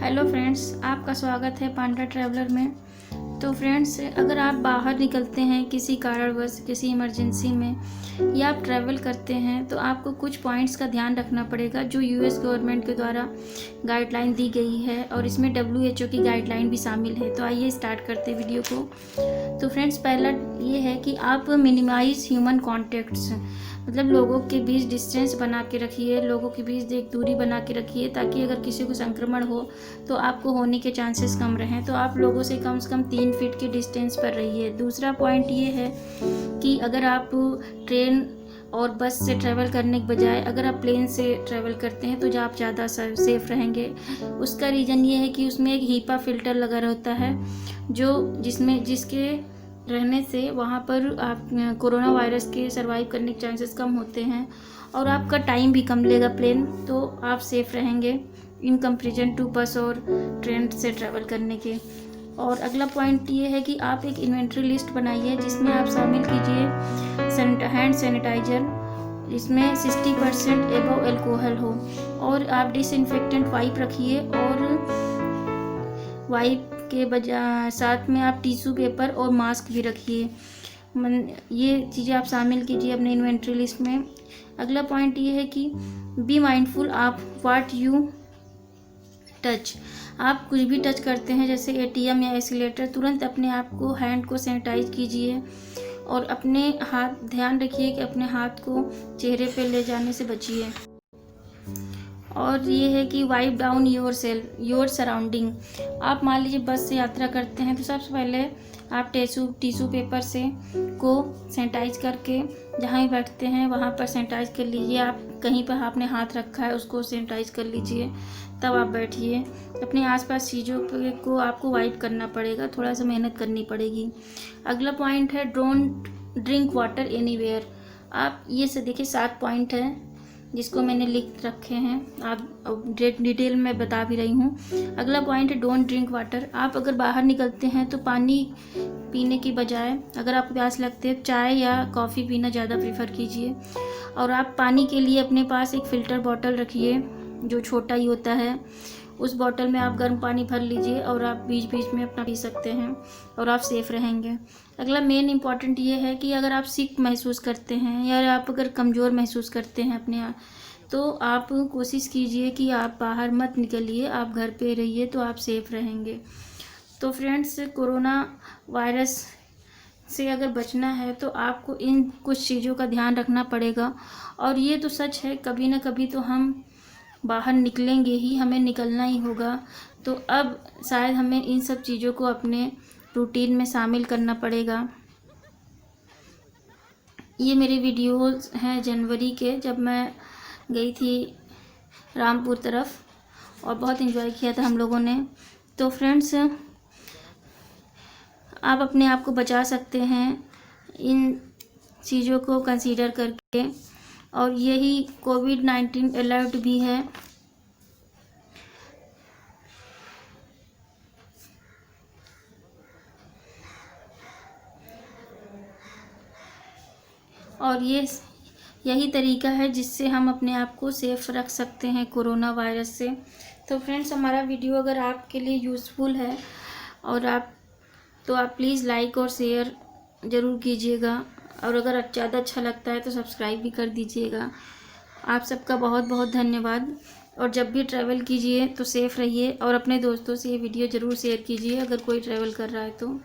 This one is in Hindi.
हेलो फ्रेंड्स, आपका स्वागत है पांडा ट्रैवलर में। तो फ्रेंड्स, अगर आप बाहर निकलते हैं किसी कारणवश, किसी इमरजेंसी में या आप ट्रैवल करते हैं तो आपको कुछ पॉइंट्स का ध्यान रखना पड़ेगा जो यूएस गवर्नमेंट के द्वारा गाइडलाइन दी गई है और इसमें WHO की गाइडलाइन भी शामिल है। तो आइए स्टार्ट करते हैं वीडियो को। तो फ्रेंड्स, पहला ये है कि आप मिनिमाइज ह्यूमन कॉन्टैक्ट्स, मतलब लोगों के बीच डिस्टेंस बना के रखिए, लोगों के बीच एक दूरी बना के रखिए ताकि अगर किसी को संक्रमण हो तो आपको होने के चांसेस कम रहें। तो आप लोगों से कम 3 फीट के डिस्टेंस पर रहिए। दूसरा पॉइंट ये है कि अगर आप ट्रेन और बस से ट्रैवल करने के बजाय अगर आप प्लेन से ट्रैवल करते हैं तो आप ज़्यादा सेफ रहेंगे। उसका रीज़न ये है कि उसमें एक हीपा फिल्टर लगा रहता है जिसके रहने से वहाँ पर आप कोरोना वायरस के सर्वाइव करने के चांसेस कम होते हैं और आपका टाइम भी कम लेगा प्लेन, तो आप सेफ रहेंगे इन कंपेरिजन टू बस और ट्रेन से ट्रैवल करने के। और अगला पॉइंट ये है कि आप एक इन्वेंट्री लिस्ट बनाइए जिसमें आप शामिल कीजिए हैंड सैनिटाइजर जिसमें 60% एबव अल्कोहल हो, और आप डिसइंफेक्टेंट वाइप रखिए और वाइप के बजाय साथ में आप टिश्यू पेपर और मास्क भी रखिए। ये चीज़ें आप शामिल कीजिए अपने इन्वेंट्री लिस्ट में। अगला पॉइंट ये है कि be mindful of what you touch. आप कुछ भी टच करते हैं जैसे ATM या एस्केलेटर, तुरंत अपने आप को हैंड को सैनिटाइज कीजिए और अपने हाथ ध्यान रखिए कि अपने हाथ को चेहरे पे ले जाने से बचिए। और ये है कि वाइप डाउन योर सराउंडिंग। आप मान लीजिए बस से यात्रा करते हैं तो सबसे पहले आप टिश्यू पेपर से को सैनिटाइज करके जहाँ भी बैठते हैं वहाँ पर सैनिटाइज कर लीजिए। आप कहीं पर आपने हाथ रखा है उसको सैनिटाइज कर लीजिए, तब आप बैठिए। अपने आसपास चीज़ों को आपको वाइप करना पड़ेगा, थोड़ा सा मेहनत करनी पड़ेगी। अगला पॉइंट है डोंट ड्रिंक वाटर एनीवेयर। आप ये से देखिए 7 पॉइंट है जिसको मैंने लिख रखे हैं, आप डिटेल में बता भी रही हूँ। अगला पॉइंट है डोंट ड्रिंक वाटर। आप अगर बाहर निकलते हैं तो पानी पीने की बजाय अगर आपको प्यास लगती है चाय या कॉफ़ी पीना ज़्यादा प्रेफर कीजिए। और आप पानी के लिए अपने पास एक फ़िल्टर बॉटल रखिए जो छोटा ही होता है। उस बॉटल में आप गर्म पानी भर लीजिए और आप बीच बीच में अपना पी सकते हैं और आप सेफ़ रहेंगे। अगला मेन इम्पॉर्टेंट ये है कि अगर आप सिक महसूस करते हैं या आप अगर कमज़ोर महसूस करते हैं अपने आप, तो आप कोशिश कीजिए कि आप बाहर मत निकलिए, आप घर पे रहिए तो आप सेफ़ रहेंगे। तो फ्रेंड्स, कोरोना वायरस से अगर बचना है तो आपको इन कुछ चीज़ों का ध्यान रखना पड़ेगा। और ये तो सच है, कभी ना कभी तो हम बाहर निकलेंगे ही, हमें निकलना ही होगा। तो अब शायद हमें इन सब चीज़ों को अपने रूटीन में शामिल करना पड़ेगा। ये मेरे वीडियोस हैं जनवरी के, जब मैं गई थी रामपुर तरफ और बहुत एंजॉय किया था हम लोगों ने। तो फ्रेंड्स, आप अपने आप को बचा सकते हैं इन चीज़ों को कंसीडर करके, और यही कोविड-19 अलर्ट भी है। और यही तरीका है जिससे हम अपने आप को सेफ रख सकते हैं कोरोना वायरस से। तो फ्रेंड्स, हमारा वीडियो अगर आपके लिए यूज़फुल है और आप प्लीज़ लाइक और शेयर ज़रूर कीजिएगा, और अगर ज़्यादा अच्छा लगता है तो सब्सक्राइब भी कर दीजिएगा। आप सबका बहुत बहुत धन्यवाद। और जब भी ट्रैवल कीजिए तो सेफ़ रहिए और अपने दोस्तों से ये वीडियो ज़रूर शेयर कीजिए अगर कोई ट्रैवल कर रहा है तो।